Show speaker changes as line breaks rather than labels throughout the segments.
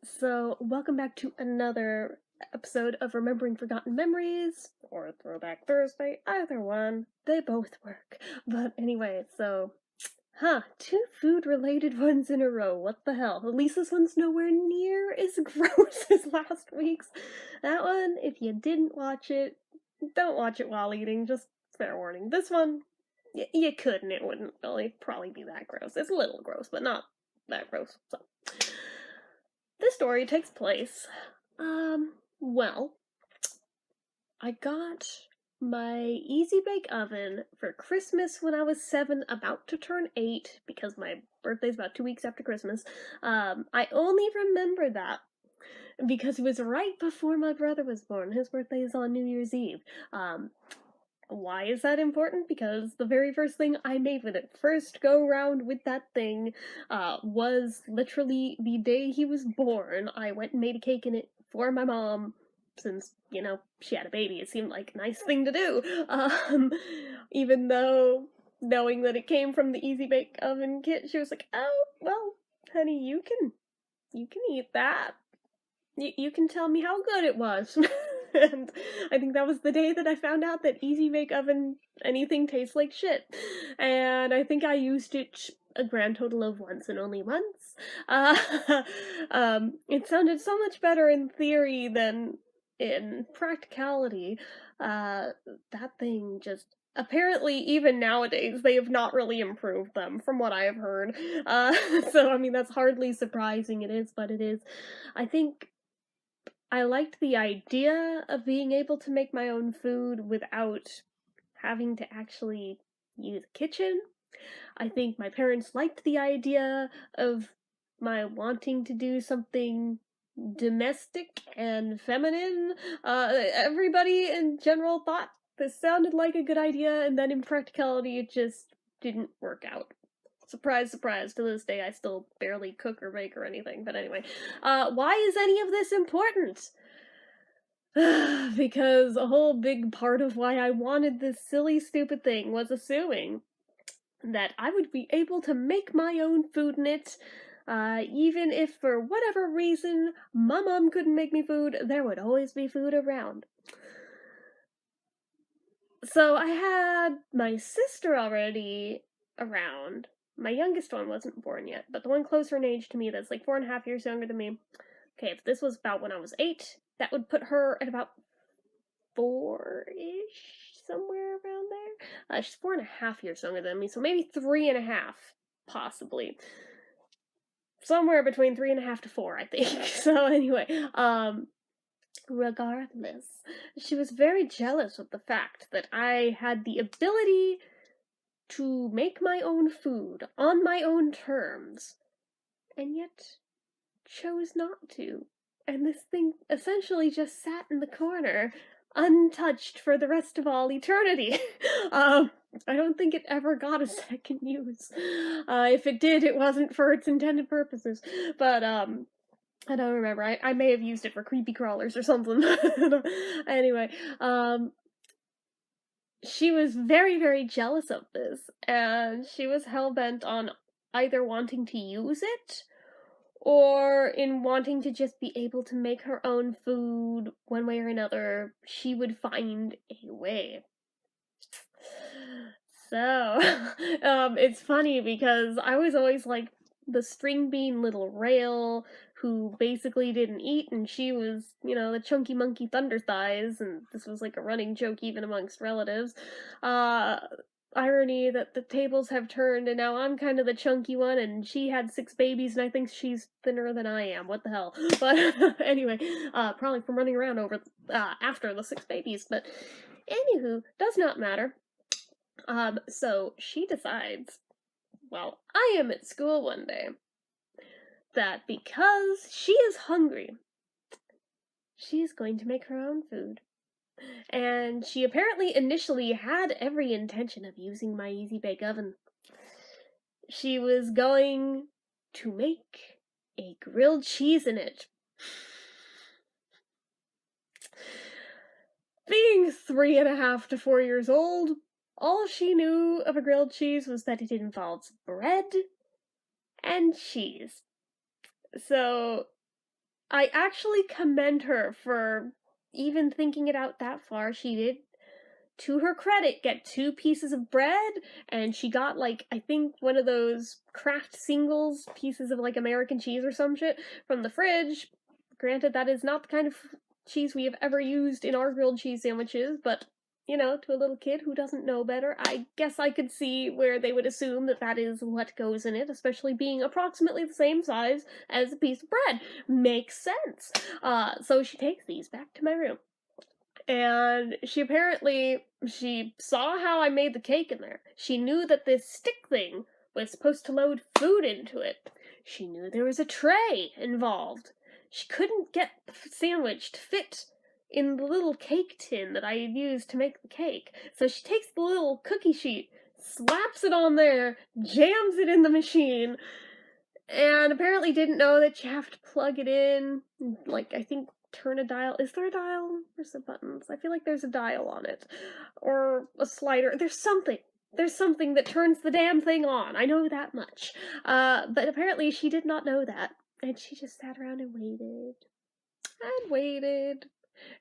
So, welcome back to another episode of Remembering Forgotten Memories, or Throwback Thursday, either one. They both work. But anyway, two food-related ones in a row. What the hell? At least this one's nowhere near as gross as last week's. That one, if you didn't watch it, don't watch it while eating, just fair warning. This one, you could and it wouldn't really probably be that gross. It's a little gross, but not that gross, so. This story takes place, well, I got my Easy Bake Oven for Christmas when I was 7, about to turn 8, because my birthday's about 2 weeks after Christmas. I only remember that because it was right before my brother was born. His birthday is on New Year's Eve. Why is that important? Because the very first thing I made with it, first go round with that thing, was literally the day he was born. I went and made a cake in it for my mom, since, she had a baby. It seemed like a nice thing to do. Even though, knowing that it came from the Easy Bake Oven kit, she was like, oh, well, honey, you can eat that. You can tell me how good it was. And I think that was the day that I found out that Easy Bake Oven anything tastes like shit. And I think I used it a grand total of once and only once. Uh, it sounded so much better in theory than in practicality. That thing just... Apparently, even nowadays, they have not really improved them, from what I have heard. So, I mean, that's hardly surprising. It is, but it is. I think I liked the idea of being able to make my own food without having to actually use a kitchen. I think my parents liked the idea of my wanting to do something domestic and feminine. Everybody in general thought this sounded like a good idea, and then in practicality it just didn't work out. Surprise, surprise, to this day I still barely cook or bake or anything, but anyway. Why is any of this important? Because a whole big part of why I wanted this silly, stupid thing was assuming that I would be able to make my own food in it, even if for whatever reason my mom couldn't make me food, there would always be food around. So I had my sister already around. My youngest one wasn't born yet, but the one closer in age to me that's like 4.5 years younger than me. Okay, if this was about when I was 8, that would put her at about 4-ish, somewhere around there. She's 4.5 years younger than me, so maybe 3.5, possibly. Somewhere between 3.5 to 4, I think. So anyway, regardless, she was very jealous of the fact that I had the ability to make my own food on my own terms, and yet chose not to. And this thing essentially just sat in the corner, untouched for the rest of all eternity. I don't think it ever got a second use. If it did, it wasn't for its intended purposes. But, I don't remember. I may have used it for creepy crawlers or something. Anyway, she was very, very jealous of this, and she was hell-bent on either wanting to use it, or in wanting to just be able to make her own food one way or another. She would find a way. So, it's funny because I was always like the string bean little rail who basically didn't eat, and she was, the chunky monkey thunder thighs, and this was like a running joke even amongst relatives. Irony that the tables have turned and now I'm kind of the chunky one, and she had 6 babies and I think she's thinner than I am. What the hell? But anyway, probably from running around over after the 6 babies. But anywho, does not matter. So she decides, while I am at school one day, that because she is hungry, she is going to make her own food. And she apparently initially had every intention of using my Easy Bake Oven. She was going to make a grilled cheese in it. Being 3.5 to 4 years old, all she knew of a grilled cheese was that it involves bread and cheese. So I actually commend her for even thinking it out that far. She did, to her credit, get 2 pieces of bread, and she got, like, I think one of those Kraft singles pieces of, like, American cheese or some shit from the fridge. Granted, that is not the kind of cheese we have ever used in our grilled cheese sandwiches, but, you know, to a little kid who doesn't know better, I guess I could see where they would assume that that is what goes in it, especially being approximately the same size as a piece of bread. Makes sense. So she takes these back to my room. And she saw how I made the cake in there. She knew that this stick thing was supposed to load food into it. She knew there was a tray involved. She couldn't get the sandwich to fit in the little cake tin that I had used to make the cake. So she takes the little cookie sheet, slaps it on there, jams it in the machine, and apparently didn't know that you have to plug it in, like, I think turn a dial. Is there a dial? Where's the buttons? I feel like there's a dial on it. Or a slider. There's something. There's something that turns the damn thing on. I know that much. But apparently she did not know that. And she just sat around and waited. And waited.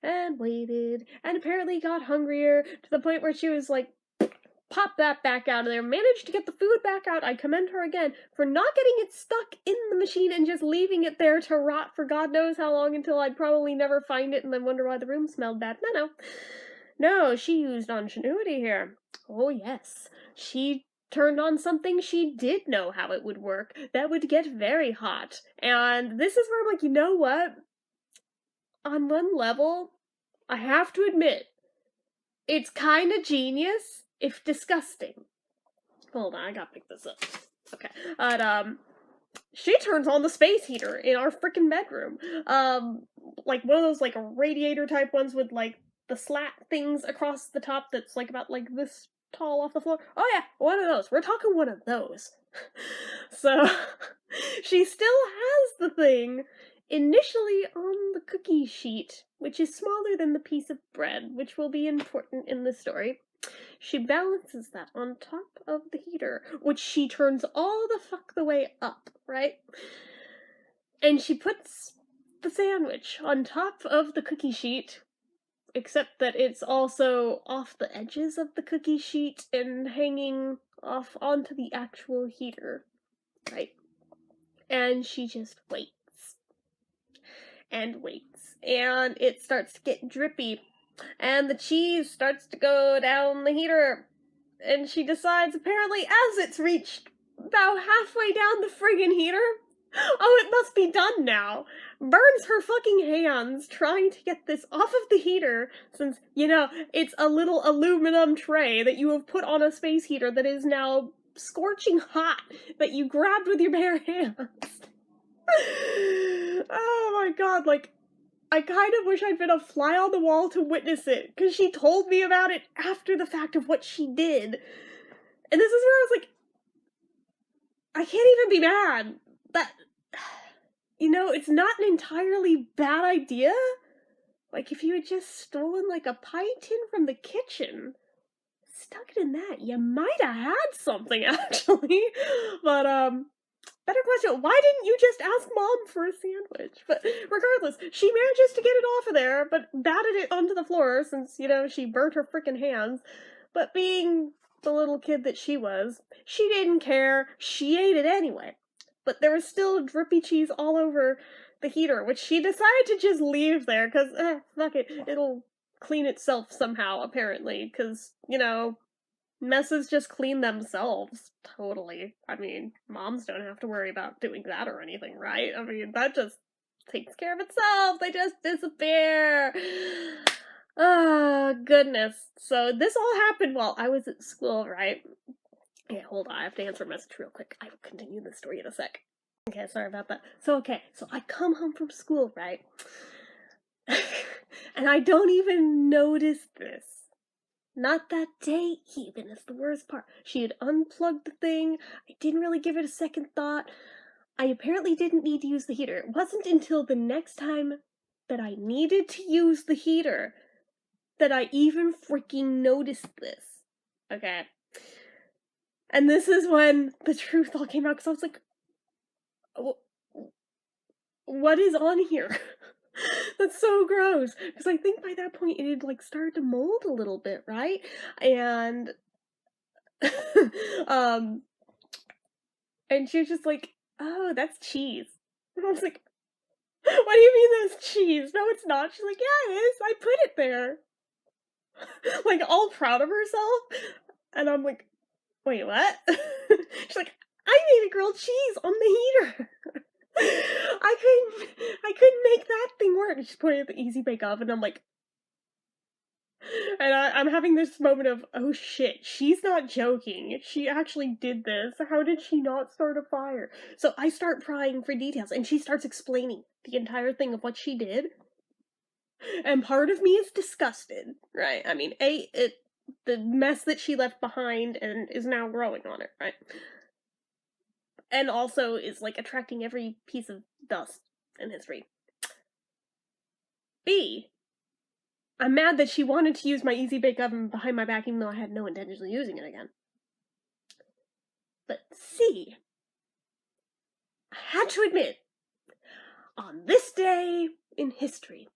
And waited. And apparently got hungrier to the point where she was like, pop that back out of there, managed to get the food back out. I commend her again for not getting it stuck in the machine and just leaving it there to rot for God knows how long until I'd probably never find it and then wonder why the room smelled bad. No, she used ingenuity here. Oh yes, she turned on something she did know how it would work that would get very hot. And this is where I'm like, you know what? On one level, I have to admit, it's kind of genius, if disgusting. Hold on, I gotta pick this up. Okay. But, she turns on the space heater in our freaking bedroom. Like one of those, like, radiator type ones with, like, the slat things across the top that's, like, about, like, this tall off the floor. Oh yeah, one of those. We're talking one of those. So, she still has the thing initially on the cookie sheet, which is smaller than the piece of bread, which will be important in the story. She balances that on top of the heater, which she turns all the fuck the way up, right? And she puts the sandwich on top of the cookie sheet, except that it's also off the edges of the cookie sheet and hanging off onto the actual heater, right? And she just waits. And waits. And it starts to get drippy. And the cheese starts to go down the heater. And she decides, apparently, as it's reached about halfway down the friggin' heater, oh, it must be done now. Burns her fucking hands trying to get this off of the heater, since, you know, it's a little aluminum tray that you have put on a space heater that is now scorching hot, that you grabbed with your bare hands. Oh my god, like, I kind of wish I'd been a fly on the wall to witness it, because she told me about it after the fact of what she did. And this is where I was like, I can't even be mad. That, you know, it's not an entirely bad idea. Like, if you had just stolen, like, a pie tin from the kitchen, stuck it in that, you might have had something, actually. But, better question, why didn't you just ask Mom for a sandwich? But regardless, she manages to get it off of there, but batted it onto the floor since, you know, she burnt her frickin' hands. But being the little kid that she was, she didn't care. She ate it anyway. But there was still drippy cheese all over the heater, which she decided to just leave there, because, fuck it, it'll clean itself somehow, apparently, because, you know, messes just clean themselves, totally. I mean, moms don't have to worry about doing that or anything, right? I mean, that just takes care of itself. They just disappear. Oh, goodness. So this all happened while I was at school, right? Yeah, hold on. I have to answer a message real quick. I will continue the story in a sec. Okay, sorry about that. So I come home from school, right? And I don't even notice this. Not that day, even, is the worst part. She had unplugged the thing. I didn't really give it a second thought. I apparently didn't need to use the heater. It wasn't until the next time that I needed to use the heater that I even freaking noticed this. Okay. And this is when the truth all came out, because I was like, what is on here? That's so gross. Because I think by that point it had like started to mold a little bit, right? And um and she was just like, "Oh, that's cheese." And I was like, "What do you mean that's cheese?" "No, it's not." She's like, "Yeah, it is. I put it there." Like all proud of herself. And I'm like, "Wait, what?" She's like, "I made a grilled cheese on the heater." I couldn't make that thing work. She's putting it in the easy bake oven. I'm like, and I'm having this moment of, oh shit, she's not joking. She actually did this. How did she not start a fire? So I start prying for details, and she starts explaining the entire thing of what she did. And part of me is disgusted, right? I mean, the mess that she left behind and is now growing on it, right? And also is like attracting every piece of dust in history. B, I'm mad that she wanted to use my easy bake oven behind my back even though I had no intention of using it again. But C, I had to admit, on this day in history,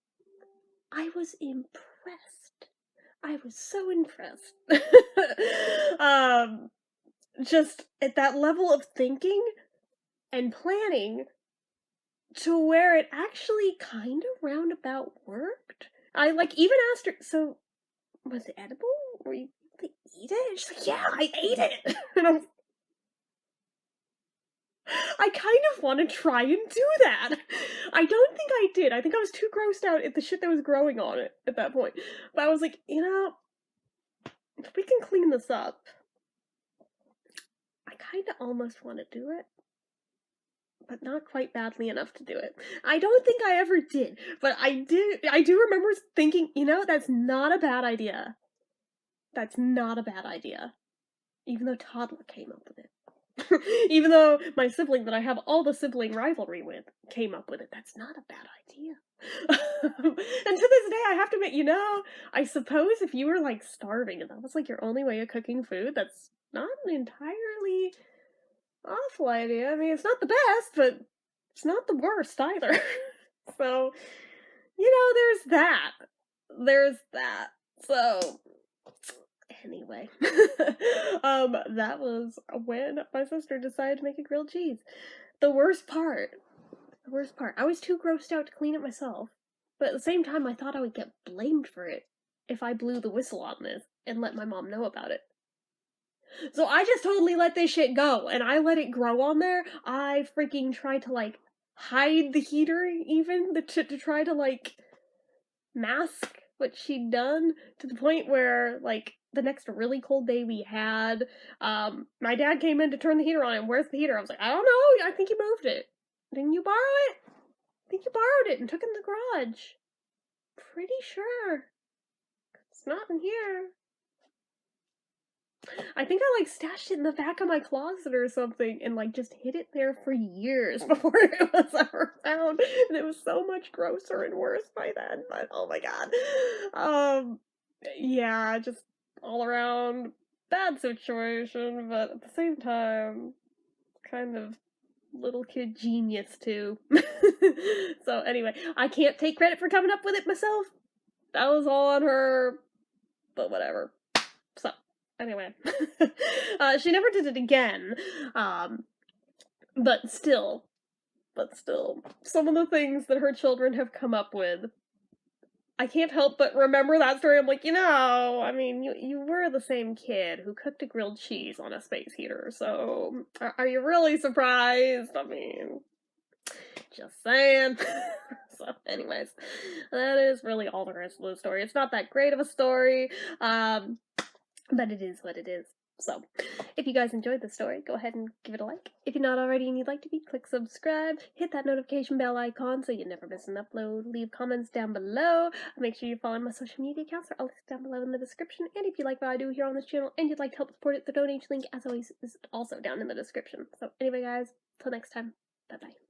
I was impressed. I was so impressed. Just at that level of thinking and planning to where it actually kind of roundabout worked. I like even asked her, so was it edible? Were you able to eat it? And she's like, yeah, I ate it. And I kind of want to try and do that. I don't think I did. I think I was too grossed out at the shit that was growing on it at that point. But I was like, you know, if we can clean this up, I kind of almost want to do it. But not quite badly enough to do it. I don't think I ever did, but I do remember thinking, you know, that's not a bad idea. That's not a bad idea. Even though Toddler came up with it. Even though my sibling that I have all the sibling rivalry with came up with it, that's not a bad idea. And to this day, I have to admit, you know, I suppose if you were like starving and that was like your only way of cooking food, that's not an entirely awful idea. I mean, it's not the best, but it's not the worst either. So, you know, there's that. There's that. So, anyway, that was when my sister decided to make a grilled cheese. The worst part, I was too grossed out to clean it myself, but at the same time, I thought I would get blamed for it if I blew the whistle on this and let my mom know about it. So I just totally let this shit go, and I let it grow on there. I freaking tried to, like, hide the heater, even, to try to, like, mask what she'd done, to the point where, like, the next really cold day we had, my dad came in to turn the heater on, and where's the heater? I was like, I don't know, I think you moved it. Didn't you borrow it? I think you borrowed it and took it in the garage. Pretty sure. It's not in here. I think I, like, stashed it in the back of my closet or something and, like, just hid it there for years before it was ever found. And it was so much grosser and worse by then, but oh my god. Yeah, just all around bad situation, but at the same time, kind of little kid genius too. So anyway, I can't take credit for coming up with it myself. That was all on her, but whatever. So, anyway. She never did it again. But still, some of the things that her children have come up with, I can't help but remember that story. I'm like, you know, I mean, you were the same kid who cooked a grilled cheese on a space heater, so are you really surprised? I mean, just saying. So, anyways, that is really all there is to the story. It's not that great of a story, but it is what it is. So, if you guys enjoyed the story, go ahead and give it a like. If you're not already and you'd like to be, click subscribe, hit that notification bell icon so you never miss an upload, leave comments down below, make sure you follow my social media accounts, they're all listed down below in the description, and if you like what I do here on this channel and you'd like to help support it, the donation link, as always, is also down in the description. So anyway guys, till next time, bye bye.